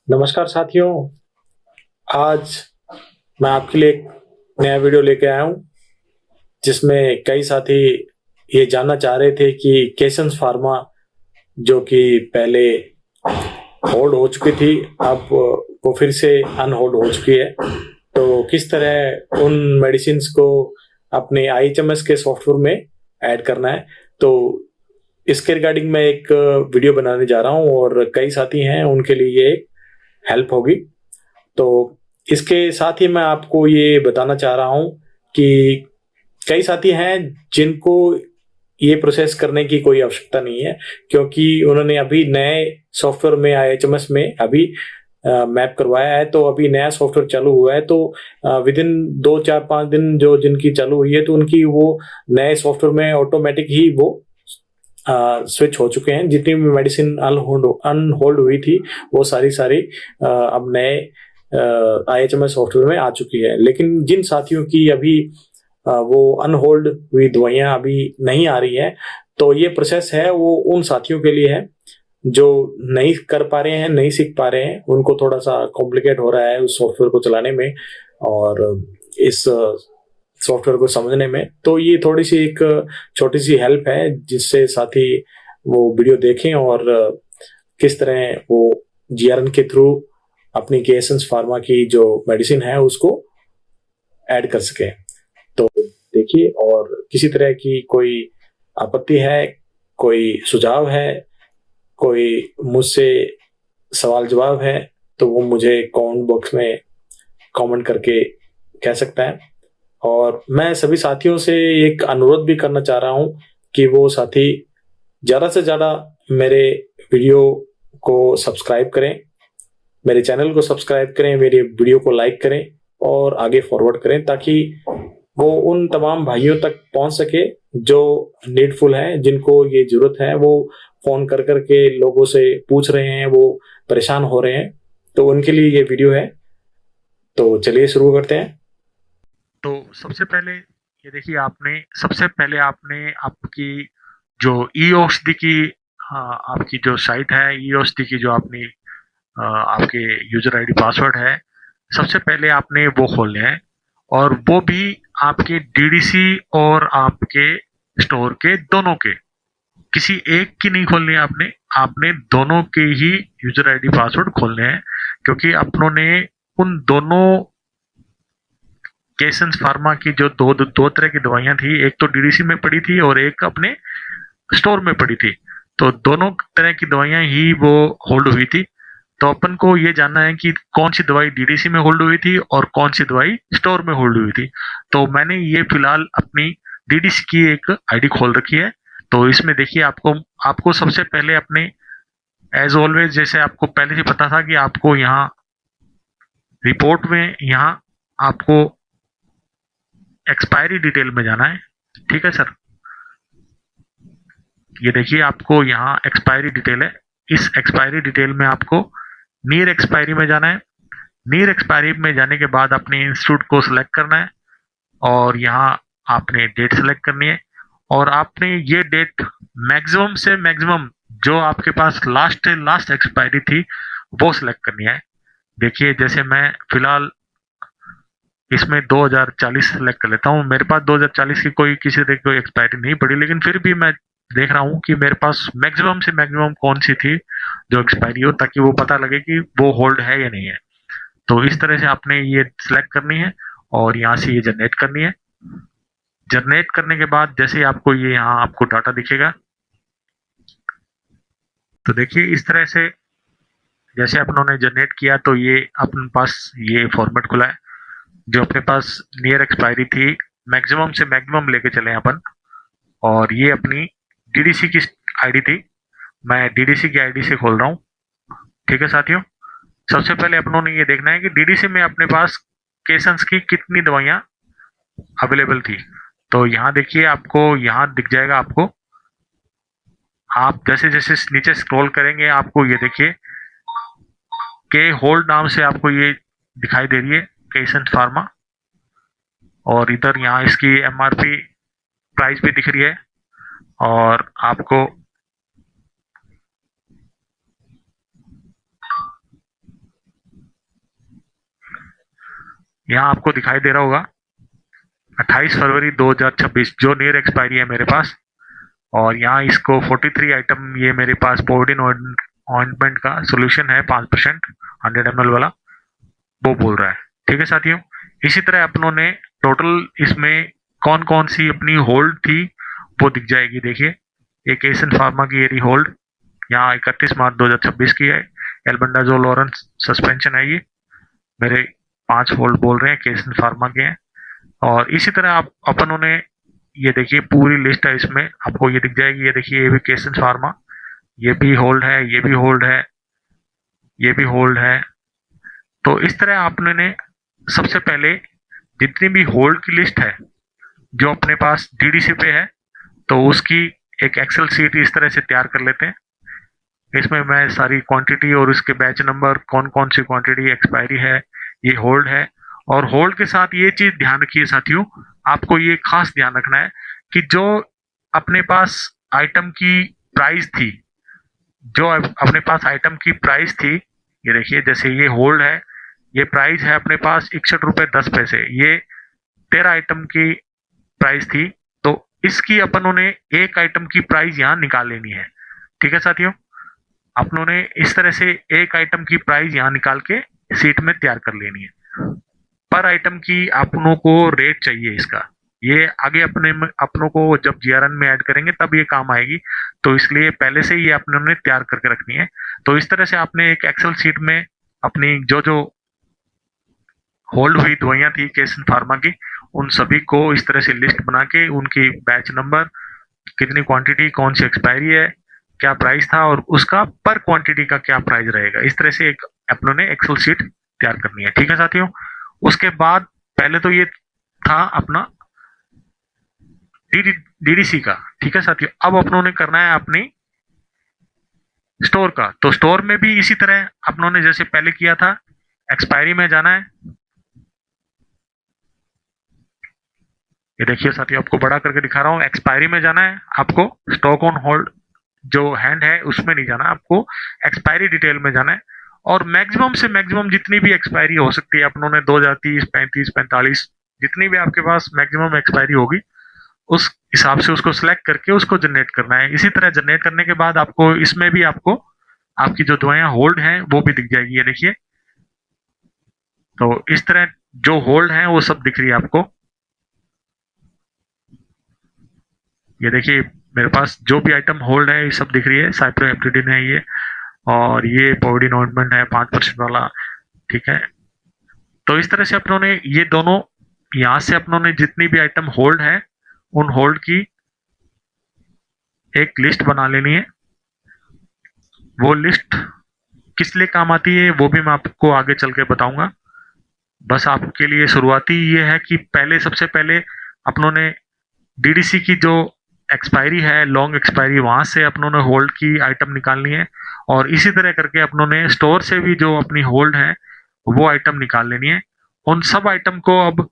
नमस्कार साथियों। आज मैं आपके लिए एक नया वीडियो लेके आया हूँ जिसमें कई साथी ये जानना चाह रहे थे कि केशंस फार्मा जो कि पहले होल्ड हो चुकी थी, अब वो फिर से अनहोल्ड हो चुकी है। तो किस तरह उन मेडिसिन को अपने आईएचएमएस के सॉफ्टवेयर में ऐड करना है, तो इसके रिगार्डिंग मैं एक वीडियो बनाने जा रहा हूँ और कई साथी हैं उनके लिए ये हेल्प होगी। तो इसके साथ ही मैं आपको ये बताना चाह रहा हूँ कि कई साथी हैं जिनको ये प्रोसेस करने की कोई आवश्यकता नहीं है, क्योंकि उन्होंने अभी नए सॉफ्टवेयर में आईएचएमएस में अभी मैप करवाया है। तो अभी नया सॉफ्टवेयर चालू हुआ है, तो विद इन 2 4 5 दिन जो जिनकी चालू हुई है, तो उनकी वो नए सॉफ्टवेयर में ऑटोमेटिक ही वो स्विच हो चुके हैं। जितनी भी मेडिसिन अनहोल्ड हुई थी वो सारी सारी अब नए आईएचएमएस सॉफ्टवेयर में आ चुकी है। लेकिन जिन साथियों की अभी वो अनहोल्ड हुई दवाइयां अभी नहीं आ रही है, तो ये प्रोसेस है वो उन साथियों के लिए है जो नहीं कर पा रहे हैं, नहीं सीख पा रहे हैं, उनको थोड़ा सा कॉम्प्लिकेट हो रहा है उस सॉफ्टवेयर को चलाने में और इस सॉफ्टवेयर को समझने में। तो ये थोड़ी सी एक छोटी सी हेल्प है जिससे साथी वो वीडियो देखें और किस तरह वो जीआरएन के थ्रू अपनी केएसएस फार्मा की जो मेडिसिन है उसको ऐड कर सके। तो देखिए, और किसी तरह की कोई आपत्ति है, कोई सुझाव है, कोई मुझसे सवाल जवाब है, तो वो मुझे कमेंट बॉक्स में कमेंट करके कह सकता है। और मैं सभी साथियों से एक अनुरोध भी करना चाह रहा हूं कि वो साथी ज़्यादा से ज़्यादा मेरे वीडियो को सब्सक्राइब करें, मेरे चैनल को सब्सक्राइब करें, मेरे वीडियो को लाइक करें और आगे फॉरवर्ड करें, ताकि वो उन तमाम भाइयों तक पहुंच सके जो नीडफुल है, जिनको ये जरूरत है। वो फोन कर करके लोगों से पूछ रहे हैं, वो परेशान हो रहे हैं, तो उनके लिए ये वीडियो है। तो चलिए शुरू करते हैं। तो सबसे पहले ये देखिए, आपने सबसे पहले आपने आपकी जो ई औषधि की आपकी जो साइट है, ई औषधि की जो आपने आपके यूजर आईडी पासवर्ड है, सबसे पहले आपने वो खोलने हैं। और वो भी आपके डीडीसी और आपके स्टोर के दोनों के, किसी एक की नहीं खोलनी है आपने। आपने दोनों के ही यूजर आईडी पासवर्ड खोलने हैं, क्योंकि अपनों ने उन दोनों केसेंस फार्मा की जो दो तरह की दवाइयां थी, एक तो डीडीसी में पड़ी थी और एक अपने स्टोर में पड़ी थी। तो दोनों तरह की दवाइयां ही वो होल्ड हुई थी। तो अपन को ये जानना है कि कौन सी दवाई डीडीसी में होल्ड हुई थी और कौन सी दवाई स्टोर में होल्ड हुई थी। तो मैंने ये फिलहाल अपनी डीडीसी की एक आईडी खोल रखी है। तो इसमें देखिए, आपको आपको सबसे पहले अपने, एज ऑलवेज जैसे आपको पहले से पता था कि आपको यहाँ रिपोर्ट में, यहाँ आपको एक्सपायरी डिटेल में जाना है। ठीक है सर, ये देखिए आपको यहाँ एक्सपायरी डिटेल है। इस एक्सपायरी डिटेल में आपको नियर एक्सपायरी में जाना है। नियर एक्सपायरी में जाने के बाद अपने इंस्टीट्यूट को सिलेक्ट करना है और यहाँ आपने डेट सेलेक्ट करनी है। और आपने ये डेट मैक्सिमम से मैक्सिमम जो आपके पास लास्ट लास्ट एक्सपायरी थी वो सिलेक्ट करनी है। देखिए, जैसे मैं फिलहाल इसमें 2040 सेलेक्ट कर लेता हूँ। मेरे पास 2040 की कोई किसी तरह की कोई एक्सपायरी नहीं पड़ी, लेकिन फिर भी मैं देख रहा हूँ कि मेरे पास मैक्सिमम से मैक्सिमम कौन सी थी जो एक्सपायरी हो, ताकि वो पता लगे कि वो होल्ड है या नहीं है। तो इस तरह से आपने ये सिलेक्ट करनी है और यहाँ से ये जनरेट करनी है। जनरेट करने के बाद जैसे आपको ये यहाँ आपको डाटा दिखेगा, तो देखिए इस तरह से जैसे अपनों ने जनरेट किया, तो ये अपने पास ये फॉर्मेट खुला है। जो अपने पास नियर एक्सपायरी थी, मैक्सिमम से मैक्सिमम लेके चले अपन। और ये अपनी डीडीसी की आईडी थी, मैं डीडीसी की आईडी से खोल रहा हूँ। ठीक है साथियों, सबसे पहले अपनों ने ये देखना है कि डीडीसी में अपने पास केसेंस की कितनी दवाइयाँ अवेलेबल थी। तो यहाँ देखिए, आपको यहाँ दिख जाएगा। आपको, आप जैसे जैसे नीचे स्क्रॉल करेंगे, आपको ये देखिए के होल्ड नाम से आपको ये दिखाई दे रही है, केसेंस फार्मा। और इधर यहाँ इसकी एमआरपी प्राइस भी दिख रही है। और आपको यहाँ आपको दिखाई दे रहा होगा 28 फरवरी 2026 जो नियर एक्सपायरी है मेरे पास। और यहाँ इसको 43 आइटम, ये मेरे पास पोविडिन ऑइंटमेंट का सोल्यूशन है 5% 100 ml वाला, वो बोल रहा है। ठीक है साथियों, इसी तरह अपनों ने टोटल इसमें कौन कौन सी अपनी होल्ड थी वो दिख जाएगी। देखिए, एक एसन फार्मा की ये होल्ड यहाँ 31 मार्च 2026 की है। एल्बेंडाजोल और सस्पेंशन है, ये मेरे 5 होल्ड बोल रहे हैं केसन फार्मा के हैं। और इसी तरह आप अपनों ने ये देखिए पूरी लिस्ट है, इसमें आपको ये दिख जाएगी। ये देखिए, ये भी केसन फार्मा, ये भी होल्ड है, ये भी होल्ड है, ये भी होल्ड है। तो इस तरह आपने ने सबसे पहले जितनी भी होल्ड की लिस्ट है जो अपने पास डीडीसी पे है, तो उसकी एक एक्सेल सीट इस तरह से तैयार कर लेते हैं। इसमें मैं सारी क्वांटिटी और उसके बैच नंबर, कौन कौन सी क्वांटिटी एक्सपायरी है, ये होल्ड है। और होल्ड के साथ ये चीज ध्यान रखिए साथियों, आपको ये खास ध्यान रखना है कि जो अपने पास आइटम की प्राइस थी, जो अपने पास आइटम की प्राइस थी, ये देखिए जैसे ये होल्ड है, ये प्राइस है अपने पास 61 रुपए 10 पैसे, ये 13 आइटम की प्राइस थी। तो इसकी अपनों ने एक आइटम की प्राइस यहाँ निकाल लेनी है। ठीक है साथियों, अपनों ने इस तरह से एक आइटम की प्राइस यहाँ निकाल के सीट में तैयार कर लेनी है। पर आइटम की अपनों को रेट चाहिए इसका, ये आगे अपनों को जब जीआरएन में ऐड करेंगे तब ये काम आएगी, तो इसलिए पहले से ये अपनों ने तैयार करके रखनी है। तो इस तरह से आपने एक एक्सेल शीट में अपनी जो जो होल्ड हुई दवाइयां थी केसन फार्मा की, उन सभी को इस तरह से लिस्ट बना के उनकी बैच नंबर, कितनी क्वांटिटी, कौन सी एक्सपायरी है, क्या प्राइस था और उसका पर क्वांटिटी का क्या प्राइस रहेगा, इस तरह से एक अपनों ने एक्सेल शीट तैयार करनी है। ठीक है साथियों, उसके बाद पहले तो ये था अपना डीडीसी का। ठीक है साथियों, अब अपनों ने करना है अपनी स्टोर का। तो स्टोर में भी इसी तरह अपनों ने जैसे पहले किया था, एक्सपायरी में जाना है। ये देखिए साथियों, आपको बड़ा करके दिखा रहा हूँ, एक्सपायरी में जाना है आपको, स्टॉक ऑन होल्ड जो हैंड है उसमें नहीं जाना, आपको एक्सपायरी डिटेल में जाना है। और मैक्सिमम से मैक्सिमम जितनी भी एक्सपायरी हो सकती है, अपनों ने 2030, 35, 45 जितनी भी आपके पास मैक्सिमम एक्सपायरी होगी, उस हिसाब से उसको सिलेक्ट करके उसको जनरेट करना है। इसी तरह जनरेट करने के बाद आपको इसमें भी आपको आपकी जो दवाइयां होल्ड हैं वो भी दिख जाएगी। ये देखिए, तो इस तरह जो होल्ड है वो सब दिख रही है आपको। ये देखिए, मेरे पास जो भी आइटम होल्ड है ये सब दिख रही है। साइप्रोहेप्टेडिन है ये, और ये पोविडिन ऑइंटमेंट है 5% वाला। ठीक है, तो इस तरह से अपनों ने ये दोनों, यहां से अपनों ने जितनी भी आइटम होल्ड है उन होल्ड की एक लिस्ट बना लेनी है। वो लिस्ट किस लिए काम आती है वो भी मैं आपको आगे चल के बताऊंगा। बस आपके लिए शुरुआती ये है कि पहले, सबसे पहले अपनों ने डीडीसी की जो एक्सपायरी है, लॉन्ग एक्सपायरी, वहां से अपनों ने होल्ड की आइटम निकालनी है। और इसी तरह करके अपनों ने स्टोर से भी जो अपनी होल्ड है वो आइटम निकाल लेनी है। उन सब आइटम को अब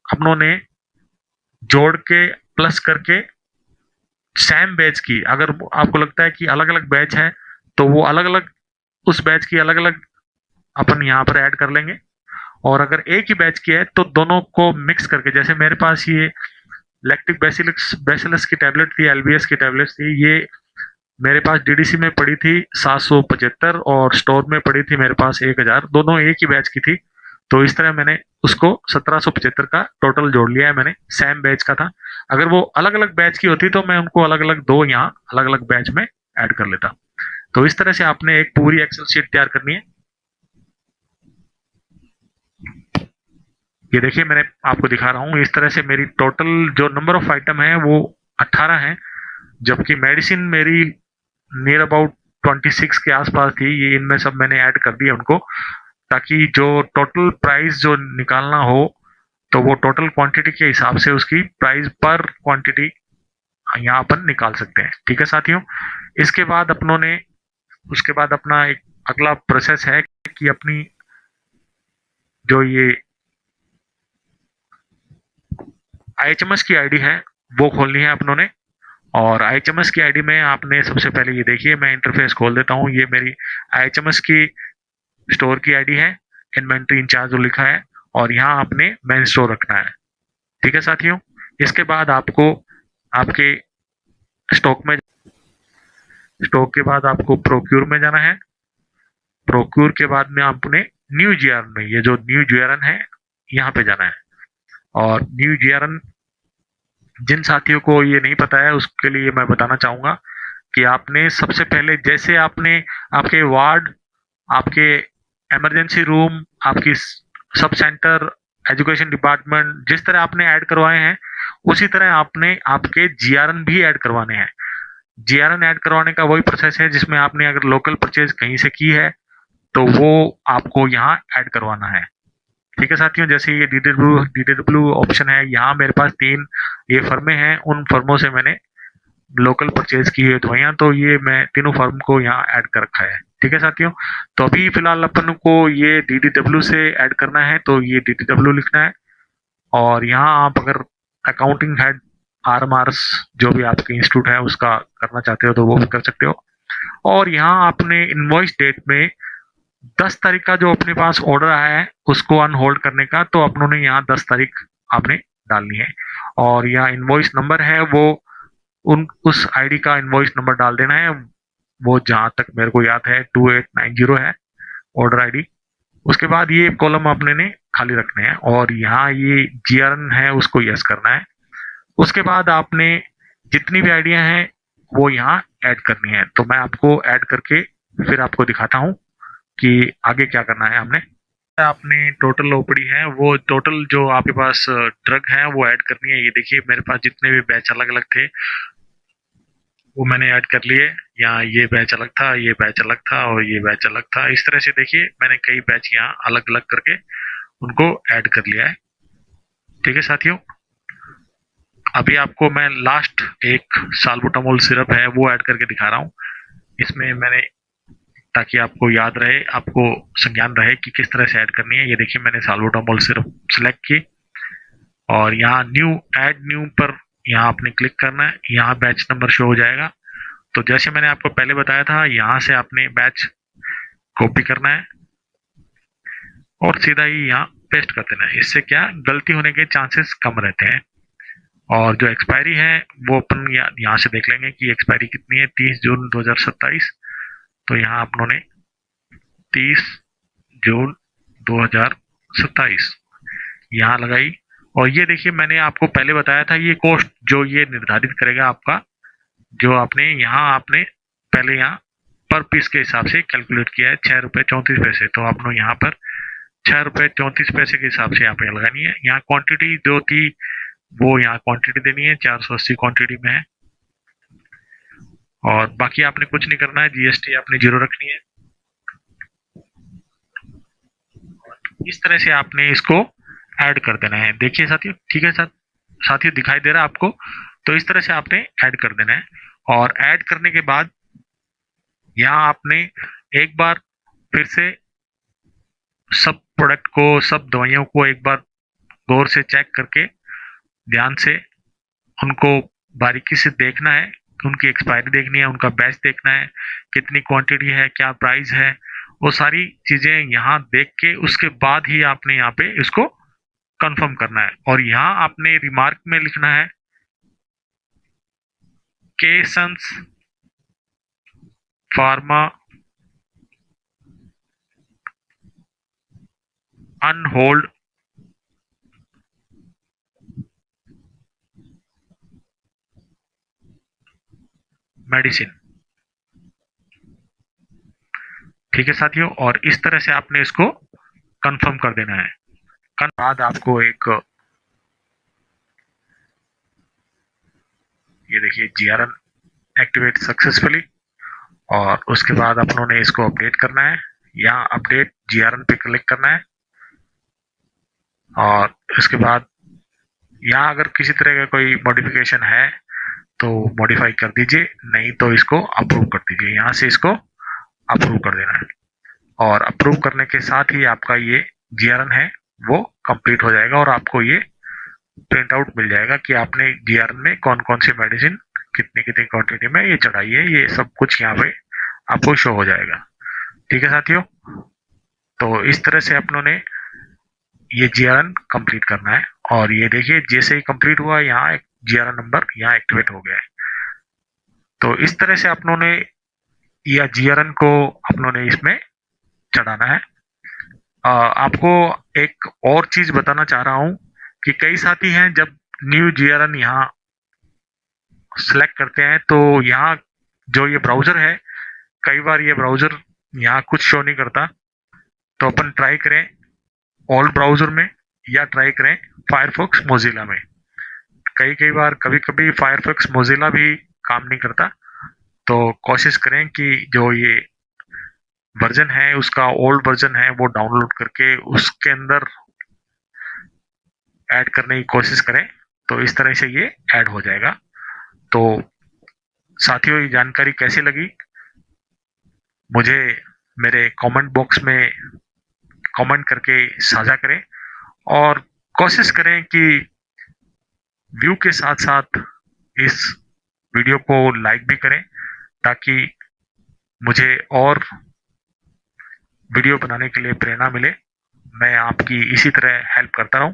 अपनों ने जोड़ के प्लस करके सेम बैच की, अगर आपको लगता है कि अलग अलग बैच है तो वो अलग अलग, उस बैच की अलग अलग अपन यहाँ पर ऐड कर लेंगे। और अगर एक ही बैच की है तो दोनों को मिक्स करके, जैसे मेरे पास ये लैक्टिक बैसिलस की टैबलेट थी, एलबीएस की टैबलेट थी, ये मेरे पास डीडीसी में पड़ी थी 775 और स्टोर में पड़ी थी मेरे पास 1000, दोनों एक ही बैच की थी। तो इस तरह मैंने उसको 1775 का टोटल जोड़ लिया है, मैंने सेम बैच का था। अगर वो अलग अलग बैच की होती तो मैं उनको अलग अलग दो यहाँ अलग अलग बैच में ऐड कर लेता। तो इस तरह से आपने एक पूरी एक्सेल शीट तैयार करनी है। ये देखिए, मैंने आपको दिखा रहा हूँ, इस तरह से मेरी टोटल जो नंबर ऑफ आइटम है वो 18 है, जबकि मेडिसिन मेरी नियर अबाउट 26 के आसपास थी। ये इनमें सब मैंने ऐड कर दिया उनको, ताकि जो टोटल प्राइस जो निकालना हो तो वो टोटल क्वांटिटी के हिसाब से उसकी प्राइस पर क्वांटिटी यहाँ अपन निकाल सकते हैं। ठीक है साथियों, इसके बाद अपनों ने, उसके बाद अपना एक अगला प्रोसेस है कि अपनी जो ये आईएचएमएस की आईडी है वो खोलनी है अपनों ने। और आईएचएमएस की आईडी में आपने सबसे पहले, ये देखिए मैं इंटरफेस खोल देता हूँ, ये मेरी आईएचएमएस की स्टोर की आईडी है, इन्वेंट्री इंचार्ज जो लिखा है। और यहाँ आपने मेन स्टोर रखना है। ठीक है साथियों, इसके बाद आपको आपके स्टॉक के बाद आपको प्रोक्यूर में जाना है। प्रोक्यूर के बाद में आपने न्यू जीआरएन में, ये जो न्यू जीआरएन है यहाँ पे जाना है। और न्यू जीआरएन जिन साथियों को ये नहीं पता है उसके लिए मैं बताना चाहूंगा कि आपने सबसे पहले, जैसे आपने आपके वार्ड, आपके इमरजेंसी रूम, आपकी सब सेंटर, एजुकेशन डिपार्टमेंट, जिस तरह आपने ऐड करवाए हैं उसी तरह आपने आपके जीआरएन भी ऐड करवाने हैं। जीआरएन ऐड करवाने का वही प्रोसेस है जिसमें आपने अगर लोकल परचेज कहीं से की है तो वो आपको यहाँ ऐड करवाना है। ठीक है साथियों, जैसे ये डीडब्ल्यू ऑप्शन है, यहाँ मेरे पास 3 ये फर्में हैं, उन फर्मों से मैंने लोकल परचेज की है दवाइयाँ, तो ये मैं तीनों फर्म को यहाँ ऐड कर रखा है। ठीक है साथियों, तो अभी फिलहाल अपन को ये डीडब्ल्यू से ऐड करना है, तो ये डीडब्ल्यू लिखना है। और यहाँ आप अगर अकाउंटिंग हेड आरएमआरएस जो भी आपके इंस्टीट्यूट है उसका करना चाहते हो तो वो भी कर सकते हो। और यहाँ आपने इनवॉइस डेट में 10 तारीख का जो अपने पास ऑर्डर आया है उसको अनहोल्ड करने का, तो अपनों ने यहाँ 10 तारीख आपने डालनी है। और यहाँ इनवॉइस नंबर है वो उस आईडी का इनवॉइस नंबर डाल देना है, वो जहां तक मेरे को याद है 2890 है ऑर्डर आईडी। उसके बाद ये कॉलम आपने ने खाली रखने हैं और यहाँ ये जीआरएन है उसको यस करना है। उसके बाद आपने जितनी भी आइडिया हैं वो यहाँ ऐड करनी है। तो मैं आपको ऐड करके फिर आपको दिखाता हूँ कि आगे क्या करना है। आपने टोटल ओपीडी है, वो टोटल जो आपके पास ड्रग है वो ऐड करनी है। ये देखिए मेरे पास जितने भी बैच अलग अलग थे वो मैंने ऐड कर लिए। यहाँ ये बैच अलग था, ये बैच अलग था और ये बैच अलग था। इस तरह से देखिए मैंने कई बैच यहाँ अलग अलग करके उनको ऐड कर लिया है। ठीक है साथियों, अभी आपको मैं लास्ट एक साल्बुटामोल सिरप है वो ऐड करके दिखा रहा हूँ। इसमें मैंने, ताकि आपको याद रहे, आपको संज्ञान रहे कि किस तरह से ऐड करनी है। ये देखिए मैंने साल्बुटामोल सिरप सिलेक्ट की और यहाँ ऐड न्यू पर यहाँ आपने क्लिक करना है। यहाँ बैच नंबर शो हो जाएगा। तो जैसे मैंने आपको पहले बताया था, यहाँ से आपने बैच कॉपी करना है और सीधा ही यहाँ पेस्ट कर देना है। इससे क्या गलती होने के चांसेस कम रहते हैं। और जो एक्सपायरी है वो अपन यहाँ से देख लेंगे कि एक्सपायरी कितनी है, 30 जून 2027। तो यहाँ अपनों ने 30 जून 2027 यहाँ लगाई। और ये देखिए मैंने आपको पहले बताया था, ये कॉस्ट जो ये निर्धारित करेगा आपका, जो आपने पहले यहाँ पर पीस के हिसाब से कैलकुलेट किया है 6 रुपये 34 पैसे। तो आपने यहाँ पर 6 रुपये 34 पैसे के हिसाब से यहाँ पे लगानी है। यहाँ क्वांटिटी जो थी वो यहाँ क्वांटिटी देनी है, 480 क्वांटिटी में है। और बाकी आपने कुछ नहीं करना है, जीएसटी आपने 0 रखनी है। इस तरह से आपने इसको ऐड कर देना है। देखिए साथियों, ठीक है साथियों दिखाई दे रहा है आपको? तो इस तरह से आपने ऐड कर देना है। और ऐड करने के बाद यहाँ आपने एक बार फिर से सब प्रोडक्ट को, सब दवाइयों को एक बार गौर से चेक करके ध्यान से उनको बारीकी से देखना है, उनकी एक्सपायरी देखनी है, उनका बैच देखना है, कितनी क्वांटिटी है, क्या प्राइस है, वो सारी चीजें यहाँ देख के उसके बाद ही आपने यहाँ पे इसको कंफर्म करना है। और यहाँ आपने रिमार्क में लिखना है केसंस फार्मा अनहोल्ड मेडिसिन। ठीक है साथियों, और इस तरह से आपने इसको कंफर्म कर देना है। बाद आपको एक, ये देखिए जीआरएन एक्टिवेट सक्सेसफुली। और उसके बाद अपनों ने इसको अपडेट करना है। यहाँ अपडेट जीआरएन पे क्लिक करना है और इसके बाद यहाँ अगर किसी तरह का कोई मॉडिफिकेशन है तो मॉडिफाई कर दीजिए, नहीं तो इसको अप्रूव कर दीजिए। यहाँ से इसको अप्रूव कर देना है और अप्रूव करने के साथ ही आपका ये जीआरएन है वो कंप्लीट हो जाएगा और आपको ये प्रिंट आउट मिल जाएगा कि आपने जीआरएन में कौन कौन सी मेडिसिन कितनी कितनी क्वांटिटी में ये चढ़ाई है। ये सब कुछ यहाँ पे आपको शो हो जाएगा। ठीक है साथियों, तो इस तरह से अपनों ने ये GRN कंप्लीट करना है। और ये देखिए जैसे ही कंप्लीट हुआ यहाँ एक GRN नंबर यहाँ एक्टिवेट हो गया है। तो इस तरह से अपनों ने या GRN को अपनों ने इसमें चढ़ाना है। आपको एक और चीज बताना चाह रहा हूँ कि कई साथी हैं जब न्यू GRN यहाँ सेलेक्ट करते हैं तो यहाँ जो ये ब्राउजर है, कई बार ये ब्राउजर यहाँ कुछ शो नहीं करता। तो अपन ट्राई करें ऑल ब्राउजर में या ट्राई करें फायरफॉक्स मोजिला में। कई कई बार कभी कभी फायरफॉक्स मोजिला भी काम नहीं करता। तो कोशिश करें कि जो ये वर्जन है उसका ओल्ड वर्जन है वो डाउनलोड करके उसके अंदर ऐड करने की कोशिश करें। तो इस तरह से ये ऐड हो जाएगा। तो साथियों ये जानकारी कैसी लगी मुझे मेरे कमेंट बॉक्स में कमेंट करके साझा करें और कोशिश करें कि व्यू के साथ साथ इस वीडियो को लाइक भी करें ताकि मुझे और वीडियो बनाने के लिए प्रेरणा मिले। मैं आपकी इसी तरह हेल्प करता रहूं।